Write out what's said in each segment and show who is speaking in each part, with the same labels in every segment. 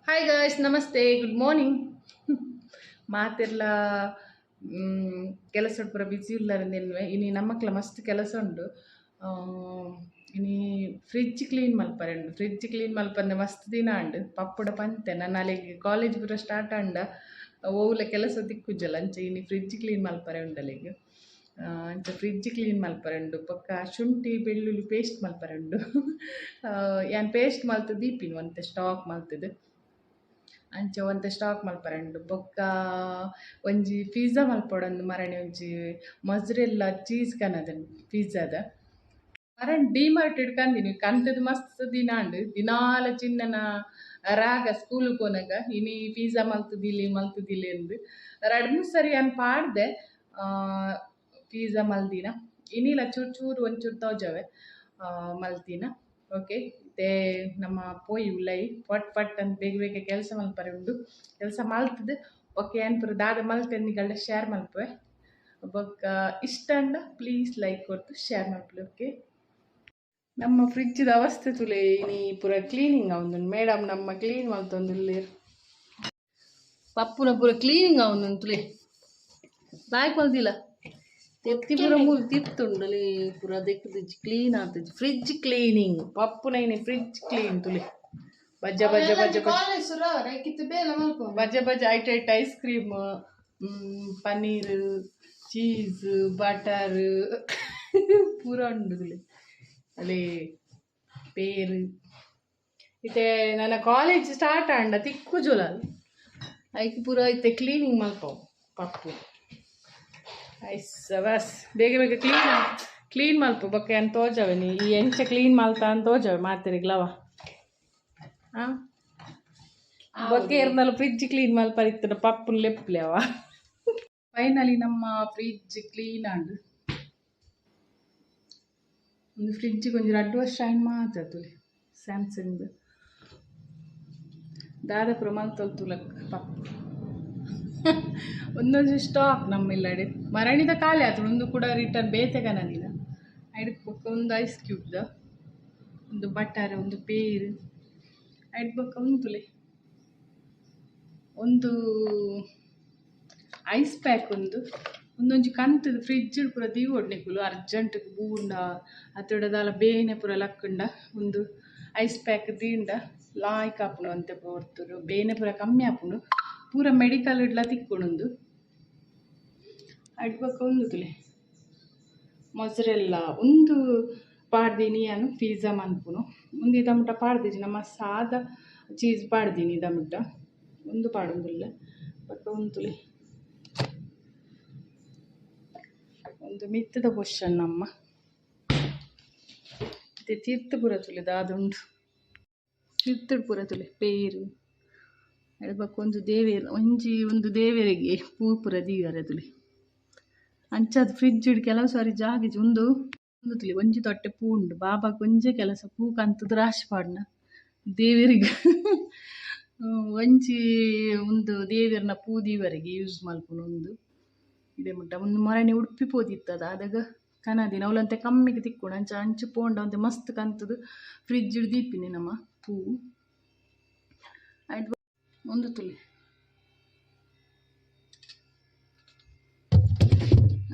Speaker 1: Hi guys, ನಮಸ್ತೆ, good morning. ಮಾತೆಲ್ಲ ಕೆಲಸ ಪೂರ ಬಿಸಿ ಇಲ್ಲರೆಂದೇನುವೆ ಇನಿ ನಮ್ಮಕ್ಲ ಮಸ್ತ್ ಕೆಲಸ ಉಂಡು. ಆ, ಇನಿ ಫ್ರಿಡ್ಜ್ ಕ್ಲೀನ್ ಮಲ್ಪರೆ ಉಂಡು. ಫ್ರಿಡ್ಜ್ ಕ್ಲೀನ್ ಮಲ್ಪಂದೆ ಮಸ್ತ್ ದಿನ ಉಂಡು. ಪಪ್ಪುಡ ಪಂತೆ ನಾನು ಅಲ್ಲಿಗೆ ಕಾಲೇಜ್ ಪೂರ ಸ್ಟಾರ್ಟ್ ಅಂಡ ಓವುಲ ಕೆಲಸ ದಿಕ್ಕುಜಲ್ಲ ಅಂಚೆ ಇನಿ ಫ್ರಿಡ್ಜ್ ಕ್ಲೀನ್ ಮಲ್ಪರೆ ಉಂಡಲ್ಲಿಗೆ. ಅಂಚ ಫ್ರಿಡ್ಜ್ ಕ್ಲೀನ್ ಮಲ್ಪರೆ ಉಂಡು. ಪಕ್ಕ ಶುಂಠಿ ಬೆಳ್ಳುಳ್ಳಿ ಪೇಸ್ಟ್ ಮಲ್ಪರೆ ಉಂಡು. ಯಾನ್ ಪೇಸ್ಟ್ ಮಲ್ತು ದೀಪಿನಿ ಒಂತೆ ಸ್ಟಾಕ್ ಮಲ್ತದು ಅಂಚ ಒಂತೆ ಸ್ಟಾಕ್ ಮಲ್ಪರೆಂಡು. ಬೊಕ್ಕ ಒಂಜಿ ಪಿಜ್ಜಾ ಮಲ್ಪೊಡೊಂದು ಮರಣಿ ಒಂಜಿ ಮೊಜ್ರೆಲ್ಲ ಚೀಸ್ ಕನದನ್ ಪಿಜ್ಜಾದ ಮರಣ್ ಡಿಮಾರ್ಟ್ ಕಂದಿನಿ ಕಂತದ ಮಸ್ತ್ ದಿನ ಉಂಡು. ದಿನಾಲ ಚಿನ್ನನ ರಾಗ ಸ್ಕೂಲ್ ಪೋನಾಗ ಇನಿ ಪಿಜ್ಜಾ ಮಲ್ತುದಿಲಿ ಎಂದು ಎರಡು ಮೂರು ಸರಿ ಅನ್ ಪಾಡ್ದೆ. ಪಿಜ್ಜಾ ಮಲ್ದಿನ ಇನ್ನಿಲ್ಲ ಚೂರು ಚೂರು ಒಂಚೂರು ತೋಜವೆ ಮಲ್ತಿನ. ಓಕೆ, ಮತ್ತೆ ನಮ್ಮ ಪೋಯಿ ಉಲ್ಲೈ ಪಟ್ ಪಟ್ ಅಂತ ಬೇಗ ಬೇಗ ಕೆಲಸ ಮಲ್ಪರೆ ಉಂಡು. ಕೆಲಸ ಮಲ್ತದು ಓಕೆ ಅನ್ಪುರ ದಾದ ಮಲ್ತೆನ್ನಿಗಳ್ಳ ಶೇರ್ ಮಲ್ಪುವೆ. ಬೊಕ್ಕ ಇಷ್ಟ ಅಂಡ ಪ್ಲೀಸ್ ಲೈಕ್ ಕೊಟ್ಟು ಶೇರ್ ಮಲ್ಪುವೆ. ಓಕೆ, ನಮ್ಮ ಫ್ರಿಡ್ಜ್ದ ಅವಸ್ಥೆ ತುಲೆ ಇನಿ ಪೂರ ಕ್ಲೀನಿಂಗ್ ಆವೊಂದು ಮೇಡಮ್ ನಮ್ಮ ಕ್ಲೀನ್ ಮಲ್ತೊಂದುಲ್ಲೆ ಪಪ್ಪುನ ಪೂರ ಕ್ಲೀನಿಂಗ್ ಆವೊಂದು ತುಲೆ ಬಾಯ್ ಕೊಲ್ದಿಲ್ಲ ತೆತ್ತಿ ಪೂರ ಮೂರು ತಿತ್ತುಂಡಲಿ ಪೂರ ದೆಕ್ಕುದಿಜ್ಜಿ ಕ್ಲೀನ್ ಆಗ್ತದೆ. ಫ್ರಿಡ್ಜ್ ಕ್ಲೀನಿಂಗ್ ಪಪ್ಪುನ ಇನಿ ಫ್ರಿಡ್ಜ್ ಕ್ಲೀನ್ ತುಲೆ ಬಜ್ಜ ಬಜ್ಜ ಬಜ್ಜ ಬಜ್ಜ ಬಜ್ಜ ಐಟ್ ice cream, paneer, cheese, butter ಪೂರ ಉಂಡು ತುಲೆ ಅಲ್ಲೇ ಪೇರು. ಇತ್ತೆ ನನ್ನ ಕಾಲೇಜ್ ಸ್ಟಾರ್ಟ್ ಆಂಡ ತಿಕ್ಕು ಜೋಲಲ್ ಐಕ್ ಪೂರ ಇತ್ತೆ ಕ್ಲೀನಿಂಗ್ ಮಲ್ಪವು ಪಪ್ಪು ಐಸ್ ಬಸ್ ಬೇಗ ಬೇಗ ಕ್ಲೀನ್ ಮಲ್ಪು. ಬೊಕ್ಕ ಏನು ತೋಜವೆ ನೀ ಈ ಎಂಚ ಕ್ಲೀನ್ ಮಲ್ತ ಅಂತ ತೋಜವೆ ಮಾತಿರಿಗ್ಲವ. ಹಾಂ, ಬೊಕ್ಕೆ ಇರ್ನಲ್ಲ ಫ್ರಿಡ್ಜ್ ಕ್ಲೀನ್ ಮಲ್ಪರಿತ್ತದ ಪಪ್ಪುನ ಲೆಪ್ಲೆ ಅವ. ಫೈನಲಿ ನಮ್ಮ ಫ್ರಿಡ್ಜ್ ಕ್ಲೀನ್ ಆಂಡು. ಒಂದು ಫ್ರಿಡ್ಜಿಗೆ ಒಂಜಿ 2 ವರ್ಷ ಆಯ್ನು ಮಾತ್ರ ತುಲೆ ಸ್ಯಾಮ್ಸಂಗ್ ದಾದ ಪುರ ಮಲ್ತೊಲ್ ತುಲಕ್ ಪಪ್ಪು ಒಂದೊಂದು ಸ್ಟಾಕ್ ನಮ್ಮಿಲ್ಲಡೆ ಮರಣಿದ ಖಾಲಿ ಆಯ್ತು. ಒಂದು ಕೂಡ ರಿಟರ್ನ್ ಬೇತೆಗನಿನ ಐಡ್ಬೊಕ್ಕ ಒಂದು ಐಸ್ ಕ್ಯೂಬ್ದ, ಒಂದು ಬಟರ್, ಒಂದು ಪೇರು ಐಡ್ಬೊಕ್ಕ ಉಂತುಲೆ ಒಂದು ಐಸ್ ಪ್ಯಾಕ್ ಒಂದೊಂಜಿ ಕಂತದ ಫ್ರಿಡ್ಜ್ ಪೂರ ದೀವೊಡ್ನಿಕ್ಕುಲು ಅರ್ಜೆಂಟ್ ಬೂಂಡ ಅತೊಡದಾಲ ಬೇನೆ ಪೂರ ಲಕ್ಕಂಡ ಒಂದು ಐಸ್ ಪ್ಯಾಕ್ ದೀಂಡ ಲಾಯ್ಕ್ ಆಪುಂಡು ಅಂತೆ ಪೋರ್ತುರು. ಬೇನೆ ಪೂರ ಕಮ್ಮಿ ಆಪುಂಡು ಪೂರ ಮೆಡಿಕಲ್ ಇಡ್ಲ ತಿಕ್ಕೊಣೊಂದು ಅಡ್ಬೊಕ್ಕ ಒಂದು ತುಲೆ ಮೊಸರೆಲ್ಲ ಒಂದು ಪಾಡ್ದೀನಿ ನಾನು ಪಿಜ್ಜಾ ಮನ್ಪುನು. ಒಂದು ಇದಮುಟ ಪಾಡ್ದಿನಿ ನಮ್ಮ ಸಾದ ಚೀಸ್ ಪಾಡ್ದೀನಿ ಇದಮುಟ ಒಂದು ಪಾಡೊಂದುಲ್ಲ. ಬಟ್ ಒಂದು ತುಲೆ ಒಂದು ಮಿತ್ತದ ಪೊಷನ್ ನಮ್ಮ ಮತ್ತೆ ತೀರ್ಥ ಪುರ ತುಲೆ ದಾದುಂಡು ತೀರ್ಥಡ್ ಪುರ ತುಲೆ ಪೇರು ಎಡ್ಬಕ್ಕ ಒಂದು ದೇವರಿಗೆ ಪೂ ಪುರ ದೀವರೆ ತುಲೆ ಅಂಚದು ಫ್ರಿಡ್ಜ್ ಇಡು ಕೆಲವು ಸಾರಿ ಜಾಗಿಜಿ ಒಂದು ತುಲೆ ಒಂಜಿ ತೊಟ್ಟೆ ಪೂ ಉಂಡು. ಬಾಬಾಗೆ ಒಂಜೇ ಕೆಲಸ ಪೂ ಕಂತದ್ದು ರಾಶಿ ಪಾಡ್ನ ದೇವರಿಗೆ ಒಂಜಿ ಒಂದು ದೇವರನ್ನ ಪೂ ದೀವರಿಗೆ ಯೂಸ್ ಮಲ್ಪುನು. ಒಂದು ಇದೇ ಮುಟ್ಟ ಒಂದು ಮರಣಿ ಉಡುಪಿ ಪೋದಿತ್ತದ ಅದಾಗ ಕನದಿನ ಅವಳಂತೆ ಕಮ್ಮಿಗೆ ತಿಕ್ಕೋಣ ಅಂಚು ಪೋಂಡ ಅಂತೆ ಮಸ್ತ್ ಕಂತದು ಫ್ರಿಡ್ಜ್ ಇಡು ದೀಪಿನಿ ನಮ್ಮ ಪೂ ಆಯ್ತು ಒಂದು ತುಲೆ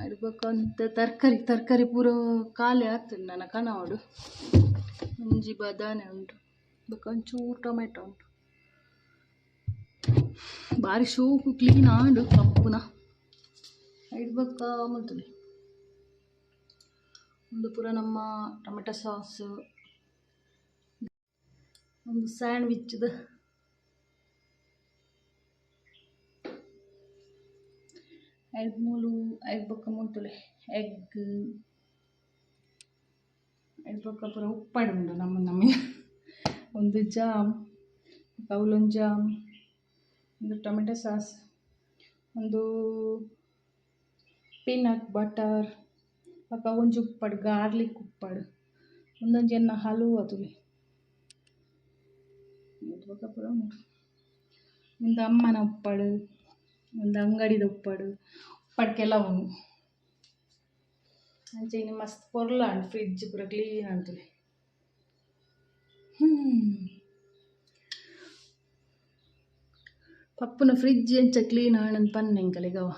Speaker 1: ಅಡ್ಬೇಕಂತ ತರಕಾರಿ ಪೂರ ಖಾಲಿ ಆಗ್ತದೆ ನನ್ನ ಕನವಡು. ಒಂಜಿ ಬದಾನೆ ಉಂಟು, ಒಂಚೂರು ಟೊಮೆಟೊ ಉಂಟು. ಬಾರಿ ಶೋಕು ಕ್ಲೀನ್ ಆಂಡು ಪಪ್ಪುನ ಇಡ್ಬೇಕ ಮುದ್ದುಲಿ ಒಂದು ಪೂರ ನಮ್ಮ ಟೊಮೆಟೊ ಸಾಸ್, ಒಂದು ಸ್ಯಾಂಡ್ವಿಚ್ದ ಎಗ್ ಮೂಲು ಎಗ್ಬೊಕ್ಕ ಮುಂತುಲೆ ಎಗ್ ಎಗ್ಬೊಕ್ಕ ಪೂರ ಉಪ್ಪಾಡು ಉಂಡು ನಮಗೆ ಒಂದು ಜಾಮ್ ಕೌಲೊಂದು ಜಾಮ್, ಒಂದು ಟೊಮೆಟೊ ಸಾಸ್, ಒಂದು ಪೀನಟ್ ಬಟರ್ ಪಕ್ಕ ಒಂಜಿ ಉಪ್ಪಾಡು ಗಾರ್ಲಿಕ್ ಉಪ್ಪಾಡು, ಒಂದೊಂಜಿ ಎನ್ನ ಹಲುವ ತುಲೆ ಪೂರ ಉಂಟು. ಒಂದು ಅಮ್ಮನ ಉಪ್ಪಾಡು, ಒಂದು ಅಂಗಡಿದ ಉಪ್ಪಾಡು ಕೆಲವು ಅಂಚೆ ಇನ್ನು ಮಸ್ತ್ ಪೊರ್ಲ ಉಂಡು. ಫ್ರಿಡ್ಜ್ ಪೂರ ಕ್ಲೀನ್ ಅಂತುಲೆ ಪಪ್ಪುನ ಫ್ರಿಡ್ಜ್ ಎಂಚ ಕ್ಲೀನ್ ಆಣಂದ್ ಪನ್ನೆಂಕಲಿಗವ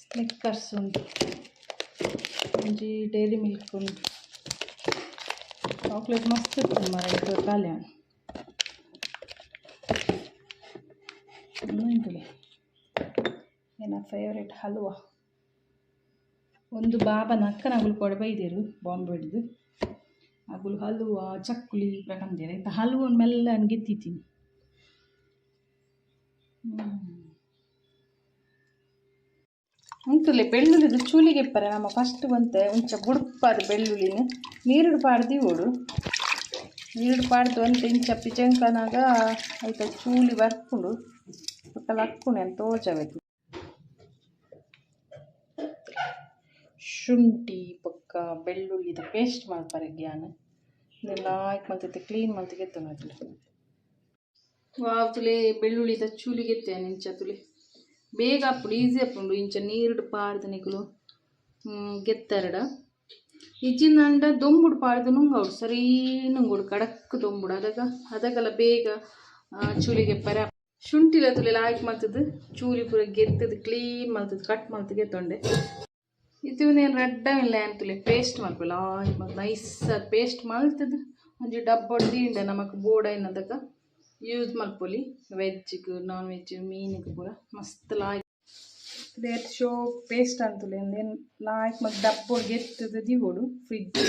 Speaker 1: ಸ್ನಿಕ್ಕರ್ಸ್ ಉಂಟು, ಒಂಜಿ ಡೈರಿ ಮಿಲ್ಕ್ ಉಂಟು, ಚಾಕ್ಲೇಟ್ ಮಸ್ತ್ ಇರ್ತದೆ ಮರ ಇದು ಕಲ್ಯಾಣ ಉಂಟುಲಿ ಏನ ಫೇವ್ರೇಟ್ ಹಲ್ವಾ. ಒಂದು ಬಾಬನ ಅಕ್ಕನ ಅಗುಲು ಕೊಡೆ ಬೈದೇರು ಬಾಂಬೆ ಹಿಡಿದು ಅಗುಲು ಹಲ್ವಾ ಚಕ್ಕುಲಿ ಪ್ರಕಂದೇರು ಇಂಥ ಹಲ್ವ ಮೆಲ್ಲ ಗೆತ್ತಿತ್ತೀನಿ. ಉಂಟುಲೆ ಬೆಳ್ಳುಳ್ಳಿದು ಚೂಲಿಗೆ ಇಪ್ಪರೆ ನಮ್ಮ ಫಸ್ಟ್ ಬಂತೆ ಉಂಚ ಬುಡುಪಾದು ಬೆಳ್ಳುಳ್ಳಿನ ನೀರುಡು ಪಾಡ್ದು ಓಡು ನೀರುಡು ಪಾಡ್ದು ಅಂತ ಇಂಚ ಪಿಚಂಕನಾಗ ಆಯ್ತಾ ಚೂಲಿ ಬರ್ಕೊಂಡು ಪಕ್ಕಲ ಹಾಕ್ಕೊಂಡು ಅಂತ ತೋಜಬೇಕು. ಶುಂಠಿ ಪಕ್ಕ ಬೆಳ್ಳುಳ್ಳಿದ ಪೇಸ್ಟ್ ಮಾಡ್ತಾರೆ ಗ್ಯಾನ್ ಇದೆಲ್ಲ ಹಾಕಿ ಮಾಡ್ತೈತೆ ಕ್ಲೀನ್ ಮಾಡ್ತಿಗೆ ಎತ್ತನತ್ತಲೆ ವಾವ್ತುಲೆ ಬೆಳ್ಳುಳ್ಳಿದ ಚೂಲಿಗೆ ಎತ್ತೆ ಇಂಚ ತುಲೆ ಬೇಗ ಅಪ್ಪುಡು ಈಸಿ ಅಪ್ಪುಂಡು ಇಂಚ ನೀರುಡು ಪಾಡ್ದು ನಿಕಲು ಗೆತ್ತರಡ ಇಜ್ಜಿನ ಅಂಡ ದೊಂಬುಡು ಪಾಡ್ದು ನುಂಗೌಡು ಸರಿ ನುಂಗೋಡು ಕಡಕ್ ದೊಂಬುಡು ಅದಕ್ಕೆಲ್ಲ ಬೇಗ ಚೂಲಿಗೆ ಪರ ಶುಂಠಿಲ ತುಲೆ ಹಾಕಿ ಮಾಡ್ತದ್ದು ಚೂಲಿ ಪೂರ ಗೆತ್ತದು ಕ್ಲೀನ್ ಮಾಡ್ತದ್ದು ಕಟ್ ಮಾಡ್ತಿಗೆ ಎತ್ತೊಂಡೆ ಇದು నేను రెడ్డ ಲ್ಯಾಂತುಲೆ ಪೇಸ್ಟ್ ಮಲ್ಪಲ್ಲ ನೈಸ್ ಪೇಸ್ಟ್ ಮಲ್ತದ ಒಂಜಿ ಡಬ್ಬ ಹೊಡ್ದಿಂಡೆ ನಮಕ್ ಬೋರ್ಡ್ ಏನದಕ್ಕೆ ಯೂಸ್ ಮಲ್ಪೊಲಿ ವೆಜ್ಜಿಗೆ ನಾನ್ ವೆಜ್ ಮೀನಿಗೆ ಪೂರ ಮಸ್ತ್ ಲಾಯ್ ದೇಟ್ ಶೋ ಪೇಸ್ಟ್ ಅಂತುಲೆ ಲಾಯ್ಕ್ ಮತ್ತು ಡಬ್ಬ ಗೆತ್ತದ ದಿವೋಡು ಫ್ರಿಡ್ಜ್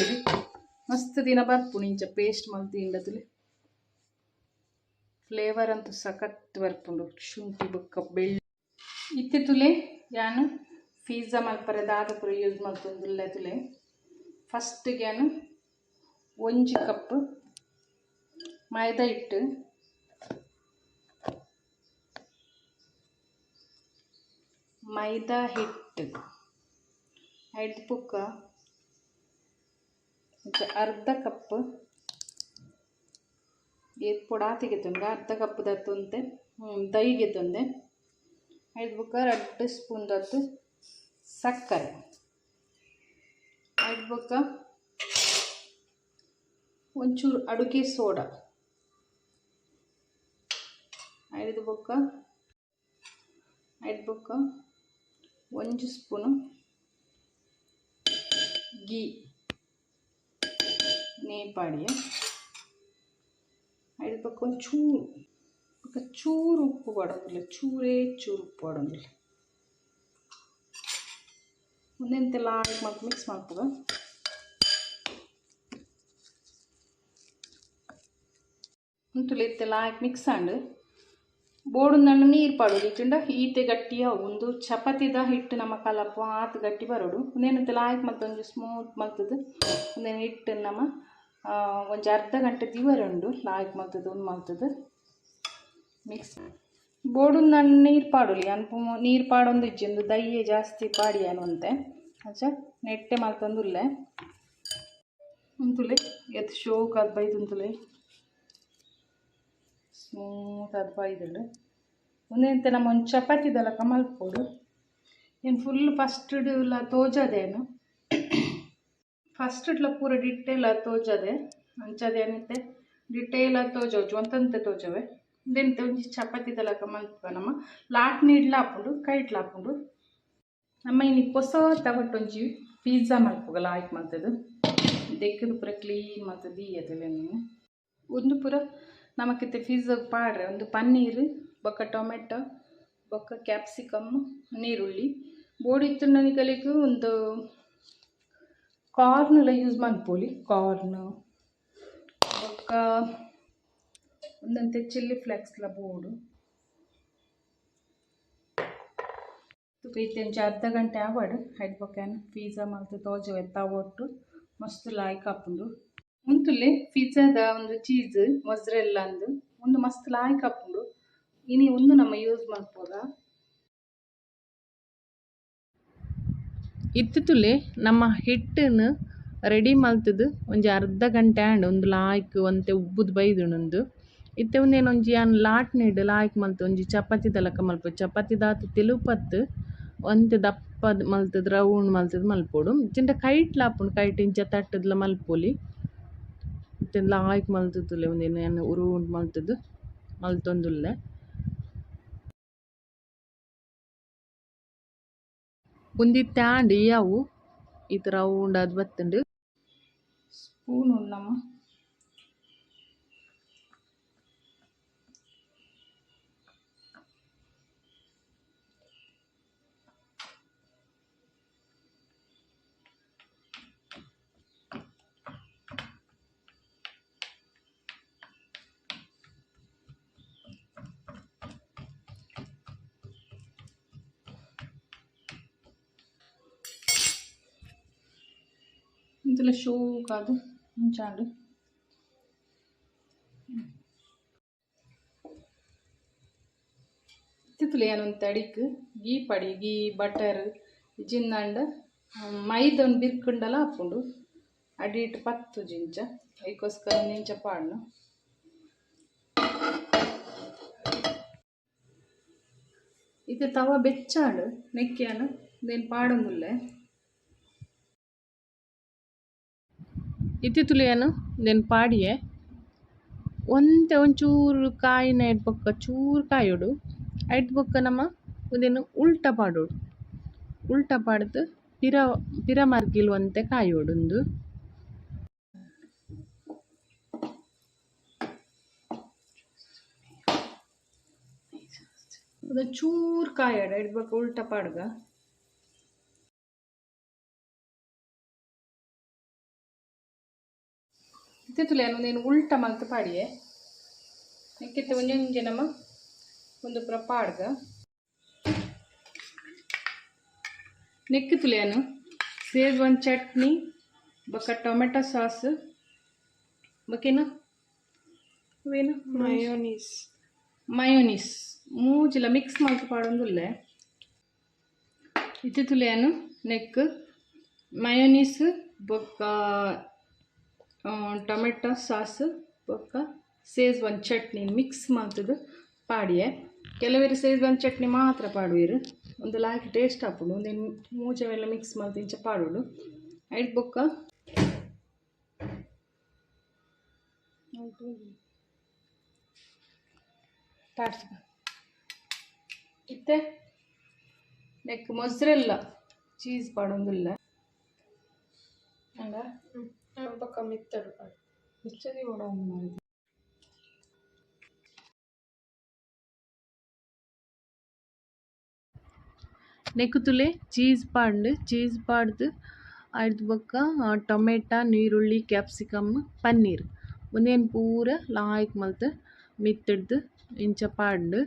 Speaker 1: ಮಸ್ತ್ ದಿನ ಬರ್ಪುಣಿ ಇಂಚ ಪೇಸ್ಟ್ ಮಲ್ತಿಂಡತುಲೆ ಫ್ಲೇವರ್ ಅಂತೂ ಸಖತ್ ಬರ್ಪುಂಡು ಶುಂಠಿ ಬೊಕ್ಕ ಬೆಳ್ಳು ಇತ್ತೆ ತುಲೆ ಯಾನು ಪಿಜ್ಜಾ ಮಲ್ಪರೆ ದಾದ ಪೂರ ಯೂಸ್ ಮಾಡ್ತಂದುಲ್ಲೆ ತುಲೆ ಫಸ್ಟಿಗೆ ನಾನು 1 ಕಪ್ ಮೈದಾ ಹಿಟ್ಟು ಐದು ಪುಕ್ಕ ಅರ್ಧ ಕಪ್ ಏತ್ ಪೊಡಾತಿಗೆ ತಂದೆ ಅರ್ಧ ಕಪ್ ದತ್ತಂತೆ ದಹಿಗೆ ತಂದೆ 5 ಪುಕ್ಕ 2 ಸ್ಪೂನ್ ದತ್ತು ಸಕ್ಕರೆ 5 ಪುಕ್ಕ ಒಂಚೂರು ಅಡುಗೆ ಸೋಡಾ 5 ಪುಕ್ಕ 1 ಸ್ಪೂನು ಗೀ ನೇಪಾಡಿಯ 5 ಪುಕ್ಕ ಚೂರು ಉಪ್ಪು ಕೊಡೋದಿಲ್ಲ ಚೂರು ಉಪ್ಪು ಕೊಡೋದಿಲ್ಲ ಒಂದೆಂತೆಲ್ಲ ಹಾಕಿ ಮಿಕ್ಸ್ ಮಾಡ್ತದೆ ಉಂಟುಲೆ ಇತ್ತೆಲ್ಲ ಹಾಕಿ ಮಿಕ್ಸ್ ಆಂಡು ಬೋಡುಂದಣ್ಣು ನೀರು ಪಾಡೋದು ಇಟ್ಟುಂಡ ಈತೆ ಗಟ್ಟಿಯ ಒಂದು ಚಪಾತಿದ ಹಿಟ್ಟು ನಮ್ಮ ಕಲಪು ಆತು ಗಟ್ಟಿ ಬರೋಡು ಒಂದೇನಂತೆಲ್ಲ ಹಾಕಿ ಮತ್ತೊಂದು ಸ್ಮೂತ್ ಮಲ್ತದು ಒಂದೇನು ಹಿಟ್ಟು ನಮ್ಮ ಒಂಜಿ ಅರ್ಧ ಗಂಟೆ ದಿವರುಂಡು ಲಾಯ್ಕ್ ಮಲ್ತದು ಒಂದು ಮಲ್ತದು ಮಿಕ್ಸ್ ಬೋಡುಂದಣ್ಣು ನೀರು ಪಾಡೋಲಿ ಅನ್ಪು ನೀರು ಪಾಡೊಂದು ಇಜ್ಜೊಂದು ದಯ್ಯೆ ಜಾಸ್ತಿ ಪಾಡಿ ಅನ್ನುವಂತೆ ಅಚ್ಚ ನೆಟ್ಟೆ ಮಲ್ತಂದುಲ್ಲೆ ಉಂತುಲೆ ಎತ್ತು ಶೋಕ್ ಅದು ಬೈದುಂತುಲೆ ಸ್ಮೂತ್ ಅದು ಬೈದುಂಡು ಒಂದೆಂತ ನಮ್ಮ ಒಂದು ಚಪಾತಿದಲ್ಲ ಮಲ್ಪೋಡು ಏನು ಫುಲ್ ಫಸ್ಟ್ಲ ತೋಜದೇನು ಫಸ್ಟ್ಲ ಪೂರ ಡಿಟೇಲ್ ತೋಜದೆ ಅಂಚದೇನಿತ್ತೆ ಡಿಟೇಲ್ ತೋಜೋಜು ಅಂತಂತೆ ತೋಜವೆ ಇದೆಂತ ಒಂಜಿ ಚಪಾತಿದಲ್ಲ ಮಲ್ಪ ನಮ್ಮ ಲಾಟ್ ನೀಡ್ಲ ಹಾಕೊಂಡು ಕೈಟ್ಲ ಹಾಕೊಂಡು ನಮ್ಮ ಇನ್ನು ಹೊಸ ತಗೊಟ್ಟೊಂಜಿ ಪಿಜ್ಜಾ ಮಲ್ಪೋಗಲ್ಲ ಆಯ್ಕೆ ಮಾಡ್ತದ್ದು ದೆಕ್ಕದು ಪೂರ ಕ್ಲೀನ್ ಮಾಡ್ತದ್ದು ಈಯದಲ್ಲ ನೀನು ಒಂದು ಪೂರ ನಮಕಿತ್ತೆ ಪಿಜ್ಜಾಗೆ ಪಾಡ್ರೆ ಒಂದು ಪನ್ನೀರು ಬೊಕ್ಕ ಟೊಮೆಟೊ ಬೊಕ್ಕ ಕ್ಯಾಪ್ಸಿಕಮ್ ನೀರುಳ್ಳಿ ಬೋಡಿತ್ತು ನನಗಲಿಗೂ ಒಂದು ಕಾರ್ನೆಲ್ಲ ಯೂಸ್ ಮಾಡ್ಬೋಲಿ ಕಾರ್ನು ಬೊಕ್ಕ ಒಂದಂತೆ ಚಿಲ್ಲಿ ಫ್ಲೇಕ್ಸ್ಲ ಬೋಡು ಇತ್ತೆಂಚ ಅರ್ಧ ಗಂಟೆ ಆವಾಡು ಐದು ಬೊಕ್ಕೇನು ಪಿಜ್ಜಾ ಮಲ್ತು ತೋಜವೆ ತವೊಟ್ಟು ಮಸ್ತ್ ಲಾಯ್ಕ್ ಹಾಪುಂಡು ಉಂತುಲೆ ಪಿಜ್ಜಾದ ಒಂದು ಚೀಸ್ ಮೊಜ್ರೆಲ್ಲ ಅಂದು ಒಂದು ಮಸ್ತ್ ಲಾಯ್ಕ್ ಹಾಪುಂಡು ಇನಿ ಒಂದು ನಮ್ಮ ಯೂಸ್ ಮಾಡ್ಬೋದ ಇತ್ತುಲೆ ನಮ್ಮ ಹಿಟ್ಟನ್ನು ರೆಡಿ ಮಲ್ತದು ಒಂಜಿ ಅರ್ಧ ಗಂಟೆ ಆಂಡ್ ಒಂದು ಲಾಯ್ಕ್ ಒಂತೆ ಉಬ್ಬುದು ಬೈದುಂಡು ಇತ್ತೆ ಒಂದೇನು ಒಂಜಿ ಲಾಟ್ ನೀಡು ಲಾಯ್ಕ್ ಮಲ್ತು ಒಂಜಿ ಚಪಾತಿ ತಲಕ ಮಲ್ಪ ಚಪಾತಿ ದಾತು ತೆಲುಪತ್ತು ಒಂತೆ ದಪ್ಪ ಮಲ್ತದು ರೌಂಡ್ ಮಲ್ತದು ಮಲ್ಪೋಡು ಚಿಂಟ ಕೈಟ್ಲ ಹಾಪುಂಡು ಕೈಟ್ ಇಂಚ ತಟ್ಟದ್ಲ ಮಲ್ಪೊಲಿ ಇತ್ತೆಲ್ಲ ಆಯ್ಕೆ ಮಲ್ತುತ್ತುಲೆ ಒಂದೇನು ಏನು ಉಂಡು ಮಲ್ತದ್ದು ಮಲ್ತೊಂದುಲ್ಲೆ ಒಂದಿ ಟ್ಯಾಂಡ್ ಯಾವು ಈ ಥರ ರೌಂಡ್ ಅದು ಬತ್ತುಂಡು ಸ್ಪೂನ್ ಉಣ್ಣಮ್ಮ ఇందులో షూ కాదు ఉంచాడు ತಿತ್ತುಲೆ ಏನೊಂದು ತಡಿಕ್ ಗೀ ಪಡಿ ಗೀ ಬಟರ್ ಜಿನ್ನಂಡ ಮೈದೊಂದು ಬಿರ್ಕುಂಡಲ ಹಾಕೊಂಡು ಅಡಿಟ್ ಪತ್ತು ಜಿಂಚ ಅದಕ್ಕೋಸ್ಕರ ನಿಂಚ ಪಾಡ್ನು ಇದು ತವ ಬೆಚ್ಚಾಡು ನೆಕ್ಕಿಯಾನು ದೇನು ಪಾಡಂಗುಲ್ಲೆ ಇತ್ತಿತ್ತುಲಿಯನು ದೇನು ಪಾಡಿಯೇ ಒಂಚೂರು ಕಾಯಿನ ಇಡ್ಬೊಕ್ಕ ಚೂರು ಕಾಯೋಡು ಐಟ್ಬೊಕ್ಕ ನಮ್ಮ ಉದೇನು ಉಲ್ಟ ಪಾಡೋಡು ಉಲ್ಟ ಪಾಡ್ದು ಪಿರ ಮರ್ಗಿಲ್ವಂತೆ ಕಾಯೋಡುಂದು ಅದು ಚೂರು ಕಾಯೋಡು ಇಡ್ಬೊಕ್ಕ ಉಲ್ಟ ಪಾಡ್ಗ ಇತ್ತಿತ್ತುಲೆ ಏನೊಂದೇನು ಉಲ್ಟ ಮಲ್ತು ಪಾಡಿಯೇ ನೆಕ್ಕಿತ್ತು ಒಂಜೊಂಜೆ ನಮ್ಮ ಒಂದು ಪುರ ಪಾಡ್ಗ ನೆಕ್ಕಿತ್ತುಲೇನು ಸೇಜ್ವಾನ್ ಚಟ್ನಿ ಬೊಕ್ಕ ಟೊಮೆಟೊ ಸಾಸ್ ಬೊಕೇನು ಅವೇನು ಮಯೋನೀಸ್ ಮೂಜಿಲ ಮಿಕ್ಸ್ ಮಲ್ತು ಪಾಡೊಂದುಲ್ಲೆ ಇತ್ತಿತ್ತುಲೇನು ನೆಕ್ ಮಯೋನೀಸ್ ಬೊಕ್ಕ ಟೊಮೆಟೊ ಸಾಸ್ ಬೊಕ್ಕ ಸೇಜ್ವಾನ್ ಚಟ್ನಿ ಮಿಕ್ಸ್ ಮಾಡ್ತದ್ದು ಪಾಡಿಯೆ ಕೆಲವರು ಸೇಜ್ವಾನ್ ಚಟ್ನಿ ಮಾತ್ರ ಪಾಡುವಿರು ಒಂದು ಲಾಯ್ಕ್ ಟೇಸ್ಟ್ ಹಾಕೊಂಡು ಒಂದೇನು ಮೂಜವೆಲ್ಲ ಮಿಕ್ಸ್ ಮಾಡ್ದು ಇಂಚ ಪಾಡೋಡು ಐಟ್ ಬೊಕ್ಕ ಇತ್ತೆ ನೆಕ್ ಮೊಜ್ರೆಲ್ಲ ಚೀಸ್ ಪಾಡೊಂದುಲ್ಲ ಹಂಗ ಪಕ್ಕ ಮಿತ್ತಡು ಮಿಚ್ಚದಿ ಕೂಡ ಒಂದು ಮಾಡಿದೆ ನೆಕ್ಕುತುಲೆ ಚೀಸ್ ಪಾಂಡು ಚೀಸ್ ಪಾಡ್ದು ಆಯ್ತು ಬೊಕ್ಕ ಟೊಮೆಟೊ ನೀರುಳ್ಳಿ ಕ್ಯಾಪ್ಸಿಕಮ್ ಪನ್ನೀರ್ ಒಂದೇನು ಪೂರ ಲಾಯ್ಕ್ ಮಲ್ತು ಮಿತ್ತಿಡ್ದು ಇಂಚ ಪಾಡ್ದು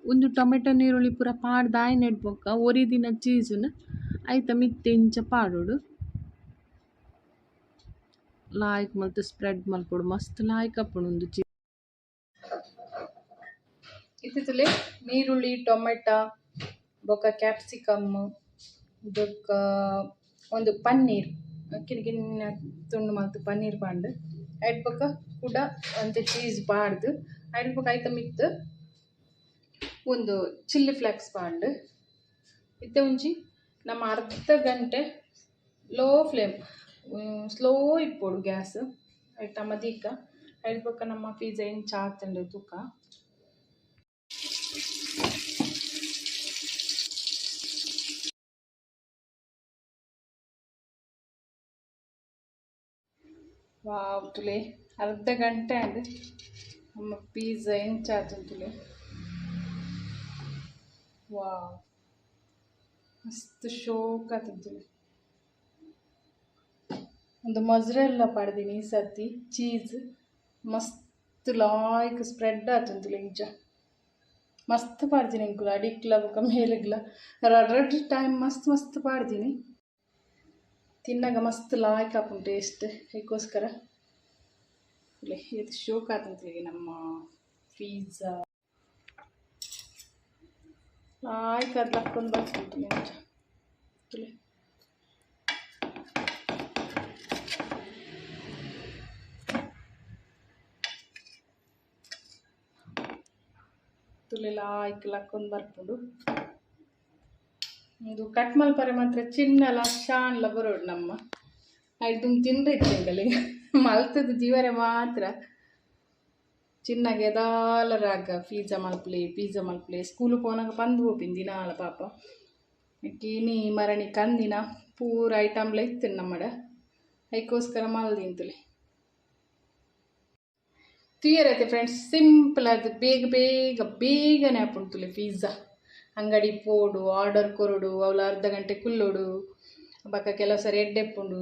Speaker 1: ಒಂದು ಟೊಮೆಟೊ ನೀರುಳ್ಳಿ ಪೂರ ಪಾಡ್ದು ಆಯ್ನ ಇಡ್ಬೊಕ್ಕ ಒರಿದಿನ ಚೀಸನ್ನು ಐತ ಮಿತ್ತೆ ಇಂಚ ಪಾಡೋಡು ಲಾಯ್ಕ್ ಮಲ್ತು ಸ್ಪ್ರೆಡ್ ಮಲ್ಪೊಡು ಮಸ್ತ್ ಲಾಯ್ಕ್ ಅಪ್ಪುಂಡು ಒಂದು ಚೀಸ್ ಇತ್ತಿತ್ತುಲೆ ನೀರುಳ್ಳಿ ಟೊಮೆಟೊ ಬೊಕ್ಕ ಕ್ಯಾಪ್ಸಿಕಮ್ ಬೊಕ್ಕ ಒಂದು ಪನ್ನೀರ್ ಕಿನ್ನ ತುಂಡು ಮಲ್ತು ಪನ್ನೀರ್ ಪಾಂಡು ಐಟ್ ಬೊಕ್ಕ ಕೂಡ ಒಂದು ಚೀಸ್ ಪಾಡ್ದು ಐಟ್ ಬೊಕ್ಕ ಐತ ಮಿತ್ತು ಒಂದು ಚಿಲ್ಲಿ ಫ್ಲೇಕ್ಸ್ ಪಾಂಡು ಇತ್ತೆ ಒಂಜಿ ನಮ್ಮ ಅರ್ಧ ಗಂಟೆ ಲೋ ಫ್ಲೇಮ್ ಸ್ಲೋ ಇಪ್ಪೋಡು ಗ್ಯಾಸ್ ಐಟ ಮದೀಕ ಐಟ್ ಬೊಕ್ಕ ನಮ್ಮ ಪಿಜ್ಜಾ ಇಂಚ ಆತಂಡು ತೂಕ ವಾವ್ ತುಲೆ ಅರ್ಧ ಗಂಟೆ ಅಂದು ನಮ್ಮ ಪಿಜ್ಜಾ ಎಂಚ ಆತಂತುಲೆ ವಾವ್ ಮಸ್ತ್ ಶೋಕ್ ಆತಂತುಲೆ ಒಂದು ಮೊಜ್ರೆಲ್ಲ ಪಾಡ್ದೀನಿ ಈ ಸರ್ತಿ ಚೀಸ್ ಮಸ್ತ್ ಲಾಯ್ಕ್ ಸ್ಪ್ರೆಡ್ ಆತಂತುಲೆ ಇಂಚ ಮಸ್ತ್ ಪಾಡ್ತೀನಿ ಇಂಕುಲ ಅಡಿಕ್ಲ ಬೊಕ್ಕ ಮೇಲೆಗ್ಲ ರಡ್ ಟೈಮ್ ಮಸ್ತ್ ಮಸ್ತ್ ಪಾಡ್ತೀನಿ ತಿನ್ನಾಗ ಮಸ್ತ್ ಲಾಯ್ಕ್ ಆಪುಂಡು ಟೇಸ್ಟ್ ಅದಕ್ಕೋಸ್ಕರ ಇದು ಶೋಕ್ ಆತಂತೇಳಿ ನಮ್ಮ ಪಿಜ್ಜಾ ಲಾಯ್ಕ್ ಅದು ಹಾಕ್ಕೊಂಡು ಬರ್ತಿತ್ತು ನಿಂಚ ತುಲೆ ತುಲೆ ಲಾಯ್ಕ್ ಹಾಕ್ಕೊಂಡು ಬರ್ಕೊಂಡು ಇದು ಕಟ್ ಮಲ್ಪರೆ ಮಾತ್ರ ಚಿನ್ನಲ ಶಾನ್ಲ ಬರೋಡು ನಮ್ಮ ಆಯ್ತು ತಿಂದ್ರೆ ಇತ್ತಂಗಲಿ ಮಲ್ತದ ಜೀವರೆ ಮಾತ್ರ ಚಿನ್ನಗೆ ಎದಾಲ ರಾಗ ಪಿಜ್ಜಾ ಮಲ್ಪ್ಲೆ ಸ್ಕೂಲ್ ಪೋನಾಗ ಪಂದು ಹೋಪಿನ್ ದಿನಾಲ ಪಾಪ ಕೀನಿ ಮರಣಿ ಕಂದಿನ ಪೂರ ಐಟಮ್ಲ ಇತ್ತು ನಮ್ಮಡ ಅದಕ್ಕೋಸ್ಕರ ಮಲ್ದಿಂತಲೆ ತುಯರೈತೆ ಫ್ರೆಂಡ್ಸ್ ಸಿಂಪಲ್ ಅದು ಬೇಗನೆ ಆಪುಂತುಲೆ ಪಿಜ್ಜಾ ಅಂಗಡಿ ಪೋಡು ಆರ್ಡರ್ ಕೊರಡು ಅವಳು ಅರ್ಧ ಗಂಟೆ ಕುಲ್ಲೋಡು ಬಕ್ಕ ಕೆಲವು ಸರಿ ಎಡ್ಡೆಪ್ಪುಂಡು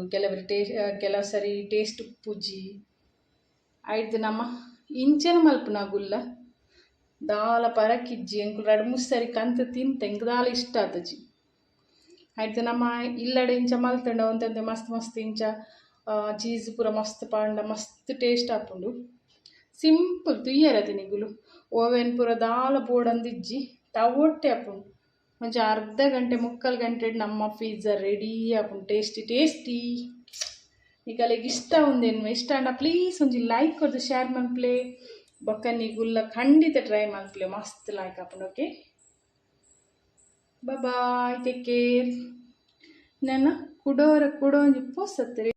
Speaker 1: ಕೆಲವು ಸರಿ ಟೇಸ್ಟ್ ಪೂಜಿ ಆಯ್ತು ನಮ್ಮ ಇಂಚನ ಮಲ್ಪುನ ಗುಲ್ಲ ದಾಲ ಪರಕಿಜ್ಜಿ ಎಂಕು 2-3 ಸರಿ ಕಂತು ತಿಂತ ಎಂಕ್ ದಾಲ ಇಷ್ಟ ಆತಜಿ ಆಯ್ತು ನಮ್ಮ ಇಲ್ಲಡೆ ಇಂಚ ಮಲ್ತಂಡ ಒಂದಂತೆ ಮಸ್ತ್ ಇಂಚ ಚೀಸ್ ಪೂರ ಮಸ್ತ್ ಪಾಂಡ ಮಸ್ತ್ ಟೇಸ್ಟ್ ಆಪುಂಡು ಸಿಂಪಲ್ ತುಯ್ಯರತಿ ನಿಗುಲು ಓವೆನ್ ಪೂರ ದಾಲ ಬೋಡಂದಿಜ್ಜಿ ತವೊಟ್ಟೆ ಆಪುಂಡು ಒಂಚ ಅರ್ಧ ಗಂಟೆ 3/4 ಗಂಟೆ ನಮ್ಮ ಪಿಜ್ಜಾ ರೆಡಿ ಆಪುಂಡು ಟೇಸ್ಟಿ ನಿಗಲಿಗೆ ಇಷ್ಟ ಉಂದೇನು ಇಷ್ಟ ಅಂಡ ಪ್ಲೀಸ್ ಒಂಜಿ ಲೈಕ್ ಕೊರ್ದು ಶೇರ್ ಮನ್ಪ್ಲೆ ಬೊಕ್ಕ ನಿಗುಲ್ಲ ಖಂಡಿತ ಟ್ರೈ ಮನ್ಪ್ಲೆ ಮಸ್ತ್ ಲೈಕ್ ಆಪುಂಡು ಓಕೆ ಬಾಯ್ ಟೇಕ್ ಕೇರ್ ನನ್ನ ಕುಡೋಂಜಿ ಪೋಸತ್ತರೆ